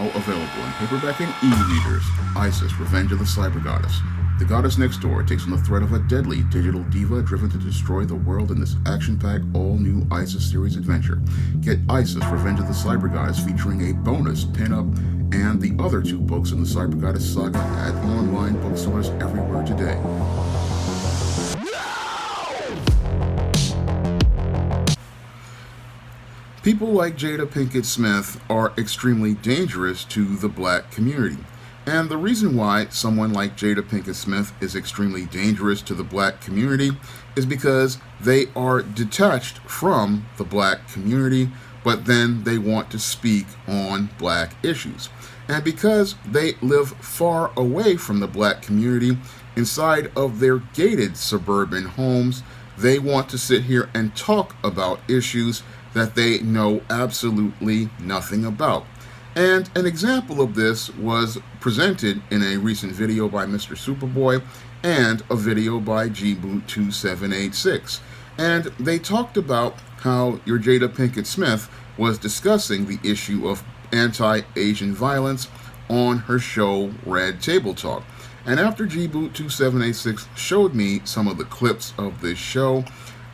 now available in paperback and e-readers. Isis, Revenge of the Cyber Goddess. The goddess next door takes on the threat of a deadly digital diva driven to destroy the world in this action-packed, all-new Isis series adventure. Get Isis, Revenge of the Cyber Goddess featuring a bonus pin-up and the other 2 books in the Cyber Goddess saga at online bookstores everywhere today. People like Jada Pinkett Smith are extremely dangerous to the black community. And the reason why someone like Jada Pinkett Smith is extremely dangerous to the black community is because they are detached from the black community, but then they want to speak on black issues. And because they live far away from the black community inside of their gated suburban homes, they want to sit here and talk about issues that they know absolutely nothing about. And an example of this was presented in a recent video by Mr. Superboy and a video by Gboot2786. And they talked about how your Jada Pinkett Smith was discussing the issue of anti-Asian violence on her show Red Table Talk. And after Gboot2786 showed me some of the clips of this show,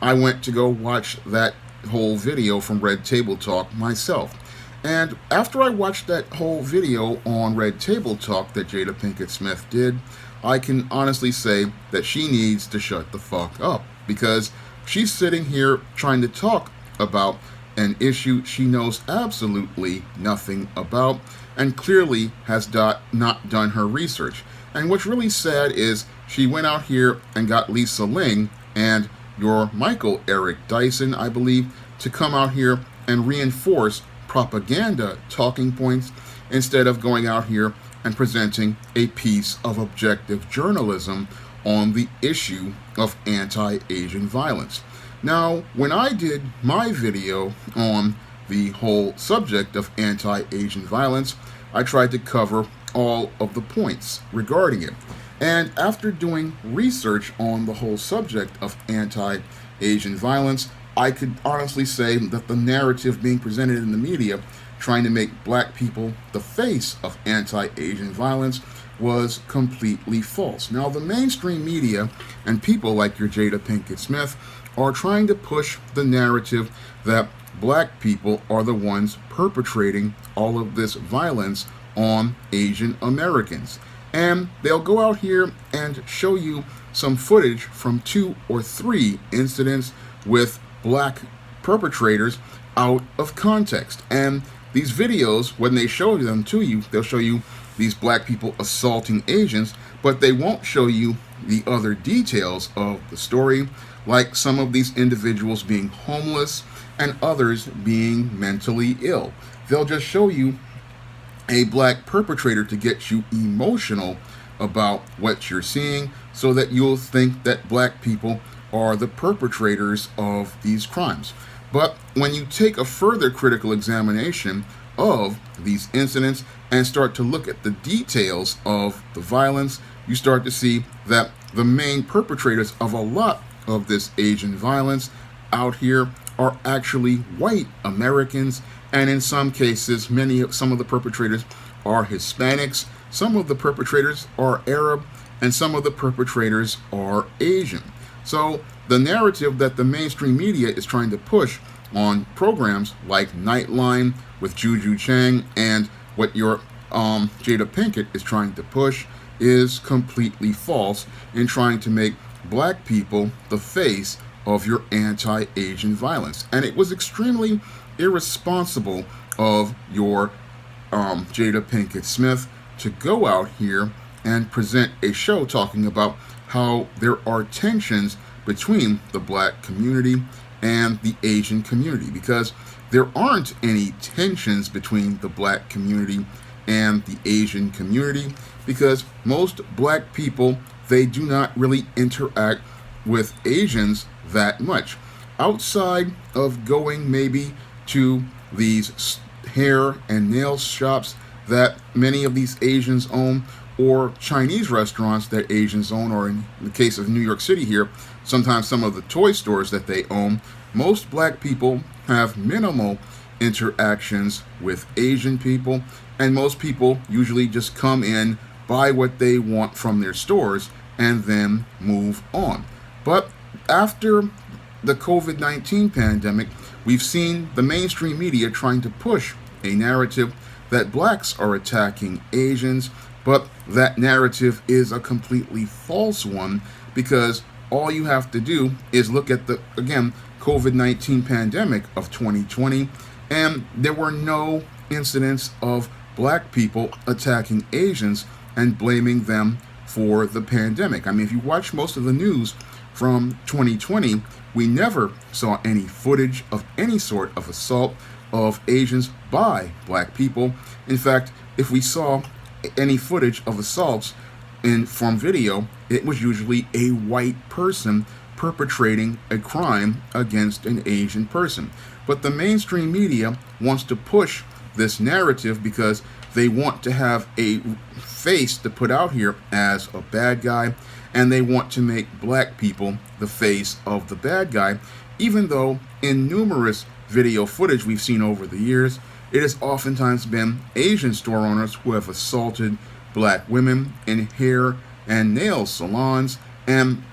I went to go watch that whole video from Red Table Talk myself. And after I watched that whole video on Red Table Talk that Jada Pinkett Smith did, I can honestly say that she needs to shut the fuck up, because she's sitting here trying to talk about an issue she knows absolutely nothing about and clearly has not done her research. And what's really sad is she went out here and got Lisa Ling and your Michael Eric Dyson, I believe, to come out here and reinforce propaganda talking points instead of going out here and presenting a piece of objective journalism on the issue of anti-Asian violence. Now, when I did my video on the whole subject of anti-Asian violence, I tried to cover all of the points regarding it. And after doing research on the whole subject of anti-Asian violence, I could honestly say that the narrative being presented in the media, trying to make black people the face of anti-Asian violence, was completely false. Now, the mainstream media and people like your Jada Pinkett Smith are trying to push the narrative that black people are the ones perpetrating all of this violence on Asian Americans. And they'll go out here and show you some footage from 2 or 3 incidents with black perpetrators out of context. And these videos, when they show them to you, they'll show you these black people assaulting Asians, but they won't show you the other details of the story, like some of these individuals being homeless and others being mentally ill. They'll just show you a black perpetrator to get you emotional about what you're seeing so that you'll think that black people are the perpetrators of these crimes. But when you take a further critical examination of these incidents and start to look at the details of the violence, you start to see that the main perpetrators of a lot of this Asian violence out here are actually white Americans, and in some cases, some of the perpetrators are Hispanics, some of the perpetrators are Arab, and some of the perpetrators are Asian. So the narrative that the mainstream media is trying to push on programs like Nightline with Juju Chang and what your Jada Pinkett is trying to push is completely false in trying to make black people the face of your anti-Asian violence. And it was extremely irresponsible of your Jada Pinkett Smith to go out here and present a show talking about how there are tensions between the black community and the Asian community, because there aren't any tensions between the black community and the Asian community, because most black people, they do not really interact with Asians that much. Outside of going maybe to these hair and nail shops that many of these Asians own, or Chinese restaurants that Asians own, or in the case of New York City here, sometimes some of the toy stores that they own, most black people have minimal interactions with Asian people, and most people usually just come in, buy what they want from their stores, and then move on. But after the COVID-19 pandemic, we've seen the mainstream media trying to push a narrative that blacks are attacking Asians, but that narrative is a completely false one, because all you have to do is look at the, again, COVID-19 pandemic of 2020, and there were no incidents of black people attacking Asians and blaming them for the pandemic. I mean, if you watch most of the news from 2020, we never saw any footage of any sort of assault of Asians by black people. In fact, if we saw any footage of assaults from video, it was usually a white person perpetrating a crime against an Asian person. But the mainstream media wants to push this narrative because they want to have a face to put out here as a bad guy, and they want to make black people the face of the bad guy, even though in numerous video footage we've seen over the years, it has oftentimes been Asian store owners who have assaulted black women in hair and nail salons, and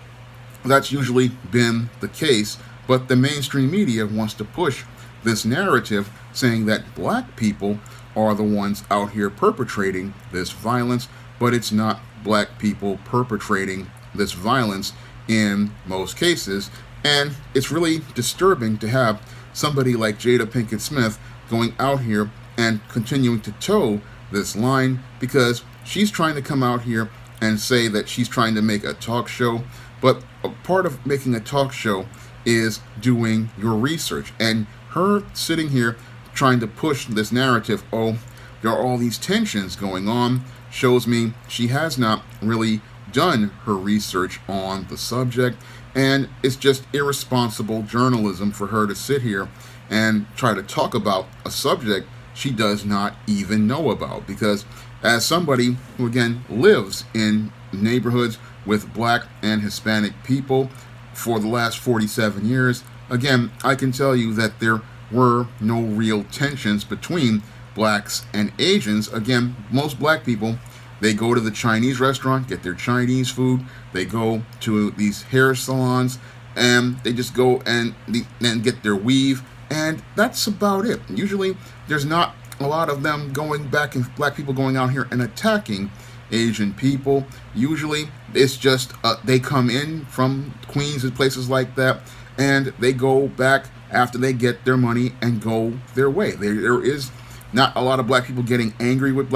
that's usually been the case. But the mainstream media wants to push this narrative saying that black people are the ones out here perpetrating this violence, but it's not black people perpetrating this violence in most cases. And it's really disturbing to have somebody like Jada Pinkett Smith going out here and continuing to toe this line, because she's trying to come out here and say that she's trying to make a talk show, but a part of making a talk show is doing your research. And her sitting here trying to push this narrative, oh, there are all these tensions going on, shows me she has not really done her research on the subject, and it's just irresponsible journalism for her to sit here and try to talk about a subject she does not even know about. Because as somebody who, again, lives in neighborhoods with black and Hispanic people for the last 47 years, again, I can tell you that there were no real tensions between blacks and Asians. Again, most black people, they go to the Chinese restaurant, get their Chinese food, they go to these hair salons, and they just go and get their weave, and that's about it. Usually there's not a lot of them going back, and black people going out here and attacking Asian people. Usually it's just they come in from Queens and places like that, and they go back after they get their money and go their way. There is not a lot of black people getting angry with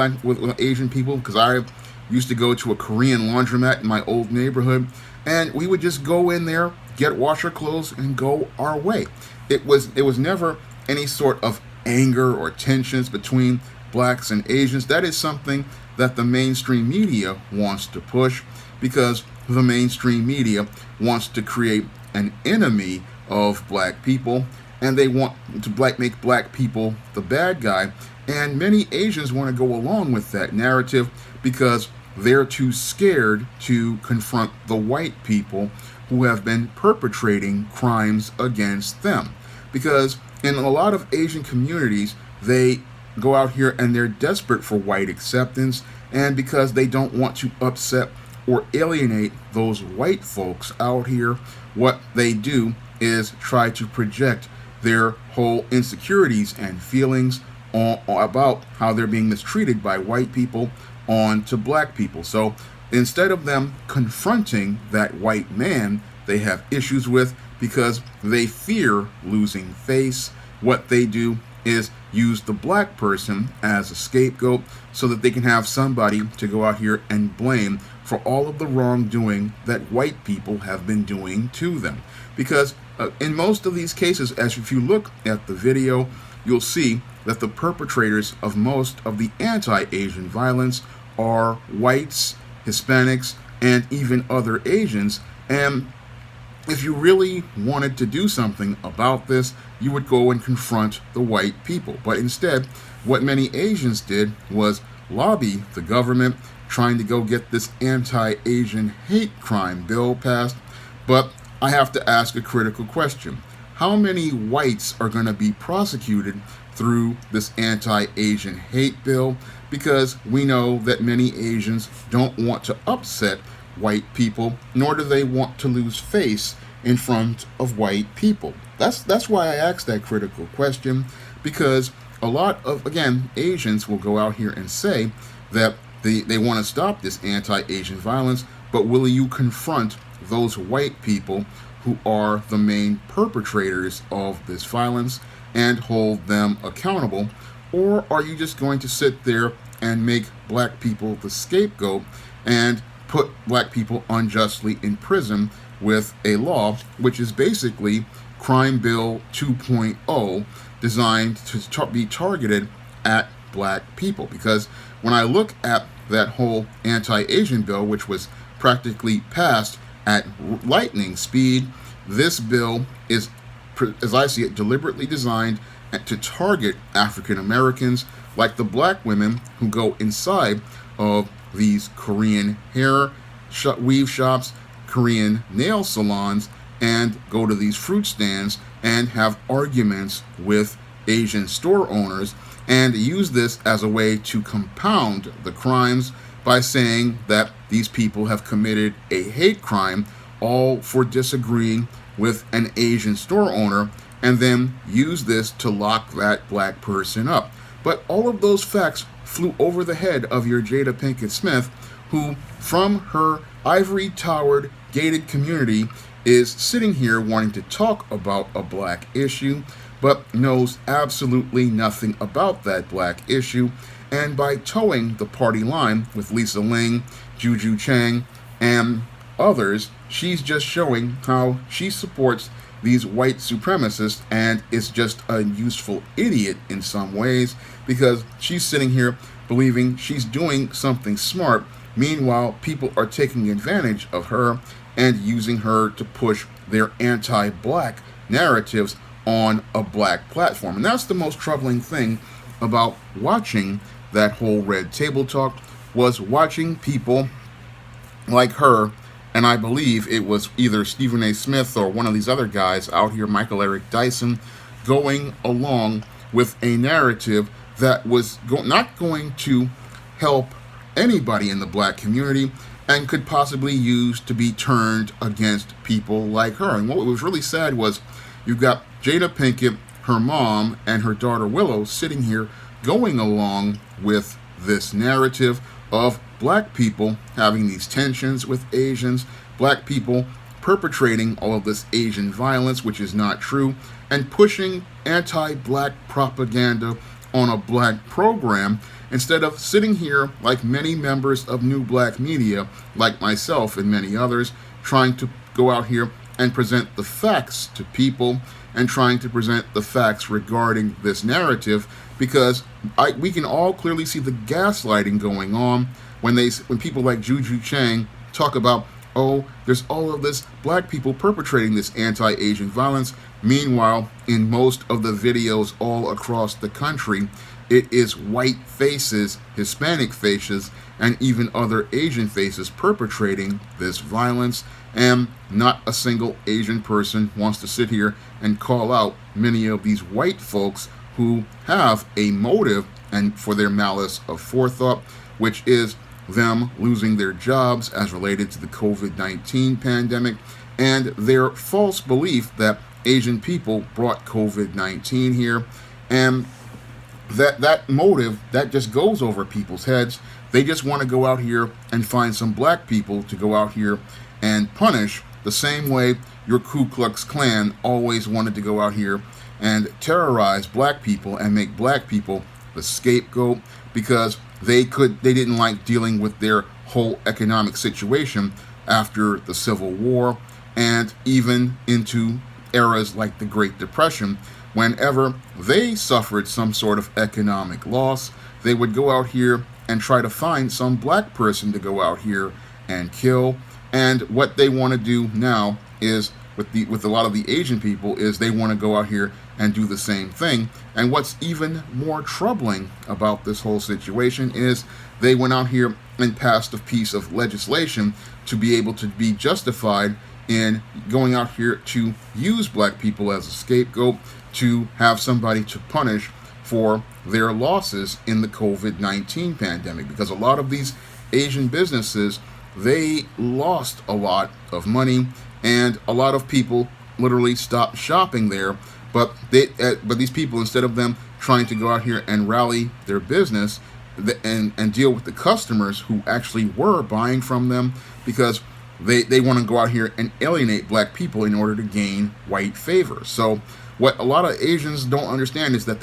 Asian people, because I used to go to a Korean laundromat in my old neighborhood, and we would just go in there, wash our clothes, and go our way. It was never any sort of anger or tensions between blacks and Asians. That is something that the mainstream media wants to push, because the mainstream media wants to create an enemy of black people, and they want to make black people the bad guy. And many Asians want to go along with that narrative because they're too scared to confront the white people who have been perpetrating crimes against them. Because in a lot of Asian communities, they go out here and they're desperate for white acceptance, and because they don't want to upset or alienate those white folks out here, what they do is try to project their whole insecurities and feelings about how they're being mistreated by white people onto black people. So instead of them confronting that white man they have issues with because they fear losing face, what they do is use the black person as a scapegoat so that they can have somebody to go out here and blame for all of the wrongdoing that white people have been doing to them. Because in most of these cases, as if you look at the video, you'll see that the perpetrators of most of the anti-Asian violence are whites, Hispanics, and even other Asians. And if you really wanted to do something about this, you would go and confront the white people. But instead, what many Asians did was lobby the government, trying to go get this anti-Asian hate crime bill passed. But I have to ask a critical question. How many whites are going to be prosecuted through this anti-Asian hate bill, because we know that many Asians don't want to upset white people, nor do they want to lose face in front of white people. That's why I asked that critical question, because a lot of, again, Asians will go out here and say that they want to stop this anti-Asian violence, but will you confront those white people who are the main perpetrators of this violence and hold them accountable? Or are you just going to sit there and make black people the scapegoat and put black people unjustly in prison with a law which is basically Crime Bill 2.0, designed to be targeted at black people? Because when I look at that whole anti-Asian bill, which was practically passed at lightning speed, this bill is, as I see it, deliberately designed to target African Americans, like the black women who go inside of these Korean hair weave shops, Korean nail salons, and go to these fruit stands and have arguments with Asian store owners, and use this as a way to compound the crimes by saying that these people have committed a hate crime, all for disagreeing with an Asian store owner, and then use this to lock that black person up. But all of those facts flew over the head of your Jada Pinkett Smith, who, from her ivory towered gated community, is sitting here wanting to talk about a black issue, but knows absolutely nothing about that black issue. And by towing the party line with Lisa Ling, Juju Chang, and others, she's just showing how she supports these white supremacists and is just a useful idiot in some ways, because she's sitting here believing she's doing something smart. Meanwhile, people are taking advantage of her and using her to push their anti-black narratives on a black platform. And that's the most troubling thing about watching that whole Red Table Talk, was watching people like her, and I believe it was either Stephen A. Smith or one of these other guys out here, Michael Eric Dyson, going along with a narrative that was not going to help anybody in the black community and could possibly use to be turned against people like her. And what was really sad was you've got Jada Pinkett, her mom, and her daughter Willow sitting here going along with this narrative of black people having these tensions with Asians, black people perpetrating all of this Asian violence, which is not true, and pushing anti-black propaganda on a black program, instead of sitting here like many members of New Black Media, like myself and many others, trying to go out here and present the facts to people and trying to present the facts regarding this narrative, because we can all clearly see the gaslighting going on when people like Juju Chang talk about, oh, there's all of this black people perpetrating this anti-Asian violence. Meanwhile, in most of the videos all across the country, it is white faces, Hispanic faces, and even other Asian faces perpetrating this violence. And not a single Asian person wants to sit here and call out many of these white folks who have a motive and for their malice of forethought, which is them losing their jobs as related to the COVID-19 pandemic, and their false belief that Asian people brought COVID-19 here. And that motive, that just goes over people's heads. They just want to go out here and find some black people to go out here and punish, the same way your Ku Klux Klan always wanted to go out here and terrorize black people and make black people the scapegoat, because they didn't like dealing with their whole economic situation after the Civil War, and even into eras like the Great Depression. Whenever they suffered some sort of economic loss, they would go out here and try to find some black person to go out here and kill. And what they want to do now is, with a lot of the Asian people, is they want to go out here and do the same thing. And what's even more troubling about this whole situation is they went out here and passed a piece of legislation to be able to be justified in going out here to use black people as a scapegoat, to have somebody to punish for their losses in the COVID-19 pandemic, because a lot of these Asian businesses, they lost a lot of money, and a lot of people literally stopped shopping there. But these people, instead of them trying to go out here and rally their business and deal with the customers who actually were buying from them, because they want to go out here and alienate black people in order to gain white favor. So what a lot of Asians don't understand is that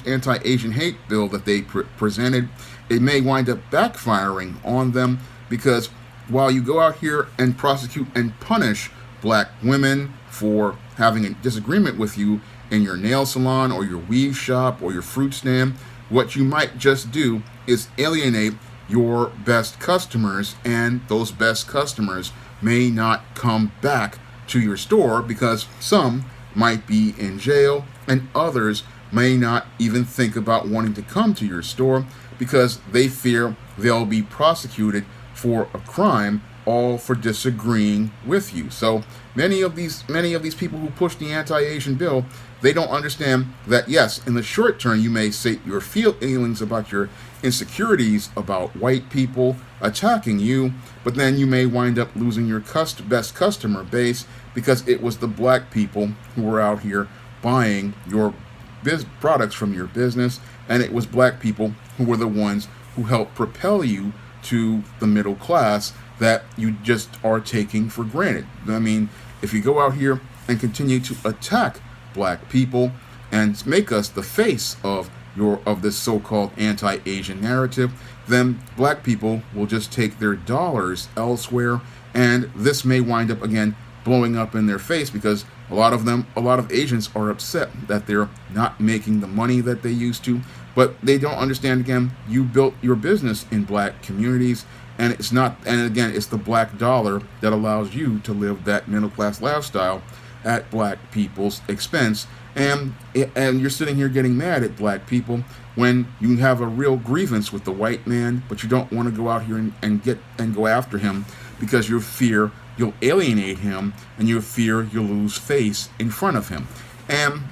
anti-Asian hate bill that they presented, it may wind up backfiring on them, because while you go out here and prosecute and punish black women for having a disagreement with you in your nail salon or your weave shop or your fruit stand, what you might just do is alienate your best customers, and those best customers may not come back to your store because some might be in jail and others may not even think about wanting to come to your store because they fear they'll be prosecuted for a crime, all for disagreeing with you. So many of these people who push the anti-Asian bill, they don't understand that yes, in the short term you may say your feelings about your insecurities about white people attacking you, but then you may wind up losing your best customer base because it was the black people who were out here buying your products from your business, and it was black people who were the ones who helped propel you to the middle class that you just are taking for granted. I mean, if you go out here and continue to attack black people and make us the face of this so-called anti-Asian narrative, then black people will just take their dollars elsewhere, and this may wind up again blowing up in their face, because a lot of Asians are upset that they're not making the money that they used to. But they don't understand, again, you built your business in black communities, and it's the black dollar that allows you to live that middle class lifestyle at black people's expense. And you're sitting here getting mad at black people when you have a real grievance with the white man, but you don't want to go out here and go after him because you fear you'll alienate him and you fear you'll lose face in front of him. And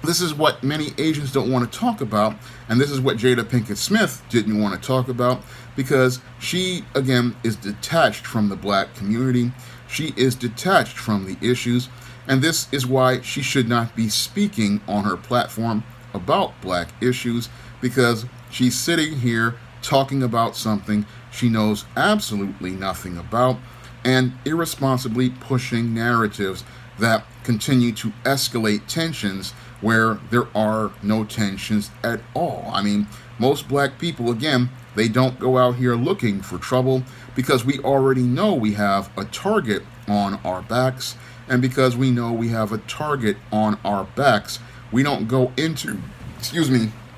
this is what many Asians don't want to talk about, and this is what Jada Pinkett Smith didn't want to talk about, because she, again, is detached from the black community. She is detached from the issues, and this is why she should not be speaking on her platform about black issues, because she's sitting here talking about something she knows absolutely nothing about, and irresponsibly pushing narratives that continue to escalate tensions where there are no tensions at all. I mean, most black people, again, they don't go out here looking for trouble because we already know we have a target on our backs, and because we know we have a target on our backs, we don't go into,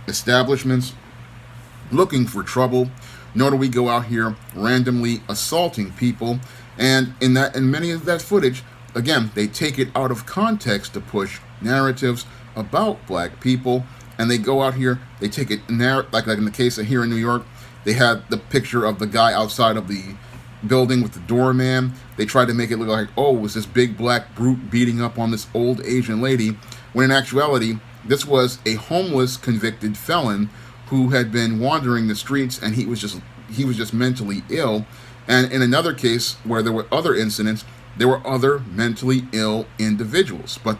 establishments looking for trouble, nor do we go out here randomly assaulting people. And in many of that footage, again, they take it out of context to push narratives about black people, and they go out here, they take it like in the case of here in New York, they had the picture of the guy outside of the building with the doorman. They tried to make it look like, oh, it was this big black brute beating up on this old Asian lady, when in actuality, this was a homeless convicted felon who had been wandering the streets, and he was just mentally ill. And in another case where there were other incidents, there were other mentally ill individuals. But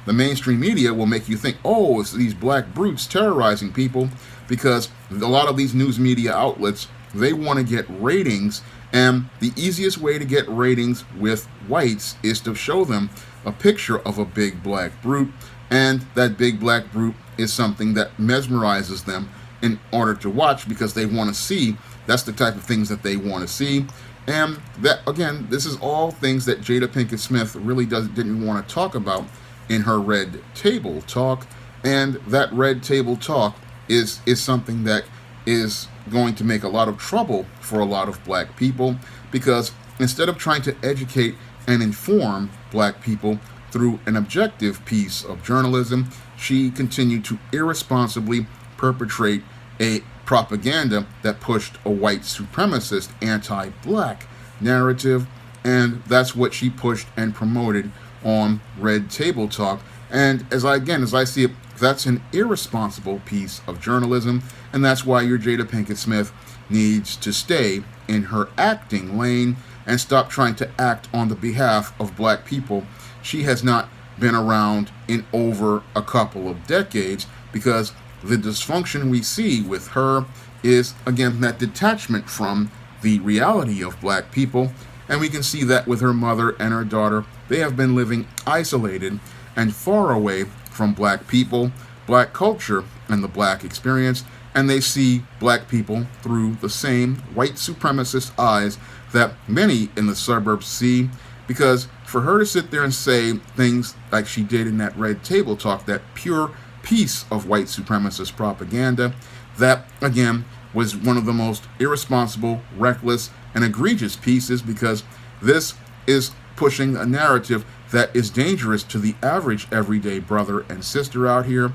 the mainstream media will make you think, oh, it's these black brutes terrorizing people, because a lot of these news media outlets, they want to get ratings, and the easiest way to get ratings with whites is to show them a picture of a big black brute, and that big black brute is something that mesmerizes them in order to watch, because they want to see. That's the type of things that they want to see. And that, again, this is all things that Jada Pinkett Smith really didn't want to talk about in her Red Table Talk. And that Red Table Talk is something that is going to make a lot of trouble for a lot of black people, because instead of trying to educate and inform black people through an objective piece of journalism, she continued to irresponsibly perpetrate a propaganda that pushed a white supremacist anti-black narrative, and that's what she pushed and promoted on Red Table Talk. And as I see it, that's an irresponsible piece of journalism, and that's why your Jada Pinkett Smith needs to stay in her acting lane and stop trying to act on the behalf of black people. She has not been around in over a couple of decades, because the dysfunction we see with her is, again, that detachment from the reality of black people. And we can see that with her mother and her daughter. They have been living isolated and far away from black people, black culture, and the black experience, and they see black people through the same white supremacist eyes that many in the suburbs see. Because for her to sit there and say things like she did in that Red Table Talk, that pure piece of white supremacist propaganda, that again was one of the most irresponsible, reckless, and egregious pieces, because this is pushing a narrative that is dangerous to the average everyday brother and sister out here.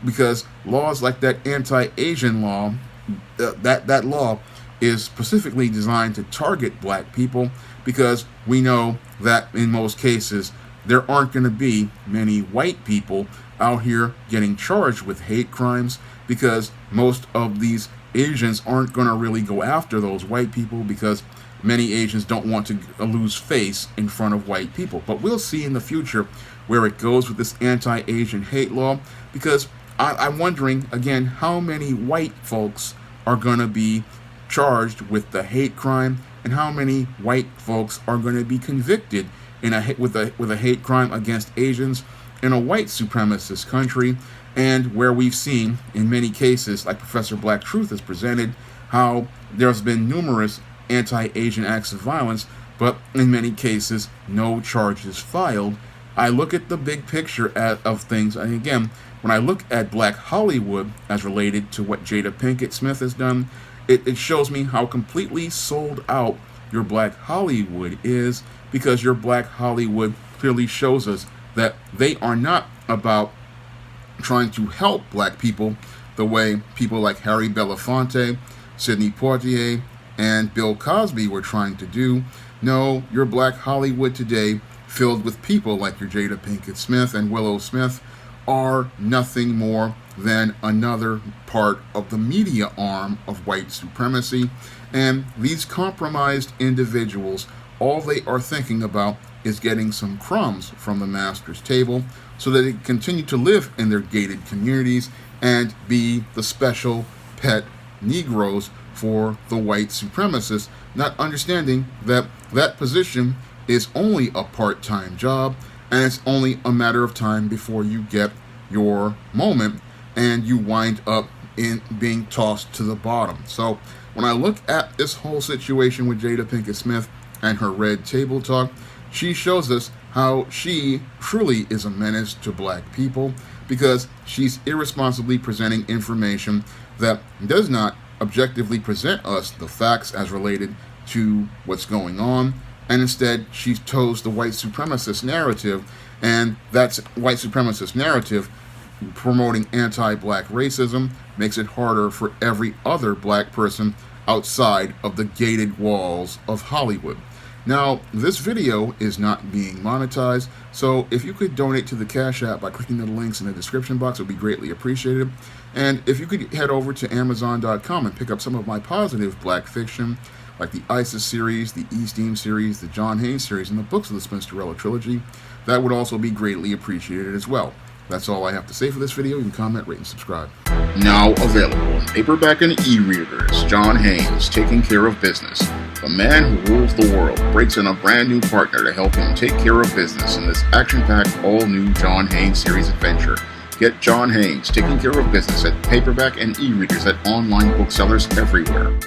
Because laws like that anti-Asian law, that law is specifically designed to target black people, because we know that in most cases there aren't going to be many white people out here getting charged with hate crimes, because most of these Asians aren't going to really go after those white people, because many Asians don't want to lose face in front of white people. But we'll see in the future where it goes with this anti-Asian hate law, because I'm wondering, again, how many white folks are going to be charged with the hate crime, and how many white folks are going to be convicted with a hate crime against Asians in a white supremacist country, and where we've seen in many cases, like Professor Black Truth has presented, how there's been numerous anti-Asian acts of violence, but in many cases no charges filed. I look at the big picture of things, and again, when I look at Black Hollywood as related to what Jada Pinkett Smith has done, it shows me how completely sold out your Black Hollywood is, because your Black Hollywood clearly shows us that they are not about trying to help black people the way people like Harry Belafonte, Sidney Poitier, and Bill Cosby were trying to do. No, your Black Hollywood today, filled with people like your Jada Pinkett Smith and Willow Smith, are nothing more than another part of the media arm of white supremacy. And these compromised individuals, all they are thinking about is getting some crumbs from the master's table so that they can continue to live in their gated communities and be the special pet Negroes for the white supremacists, not understanding that that position is only a part-time job, and it's only a matter of time before you get your moment and you wind up in being tossed to the bottom. So when I look at this whole situation with Jada Pinkett Smith and her Red Table Talk, she shows us how she truly is a menace to black people, because she's irresponsibly presenting information that does not objectively present us the facts as related to what's going on, and instead she toes the white supremacist narrative, and that white supremacist narrative promoting anti-black racism makes it harder for every other black person outside of the gated walls of Hollywood. Now, this video is not being monetized, so if you could donate to the Cash App by clicking the links in the description box, it would be greatly appreciated. And if you could head over to Amazon.com and pick up some of my positive black fiction, like the ISIS series, the East series, the John Haynes series, and the books of the Spinsterella trilogy, that would also be greatly appreciated as well. That's all I have to say for this video. You can comment, rate, and subscribe. Now available in paperback and e-readers, John Haynes, Taking Care of Business. The man who rules the world breaks in a brand new partner to help him take care of business in this action-packed, all-new John Haynes series adventure. Get John Haynes, Taking Care of Business at paperback and e-readers at online booksellers everywhere.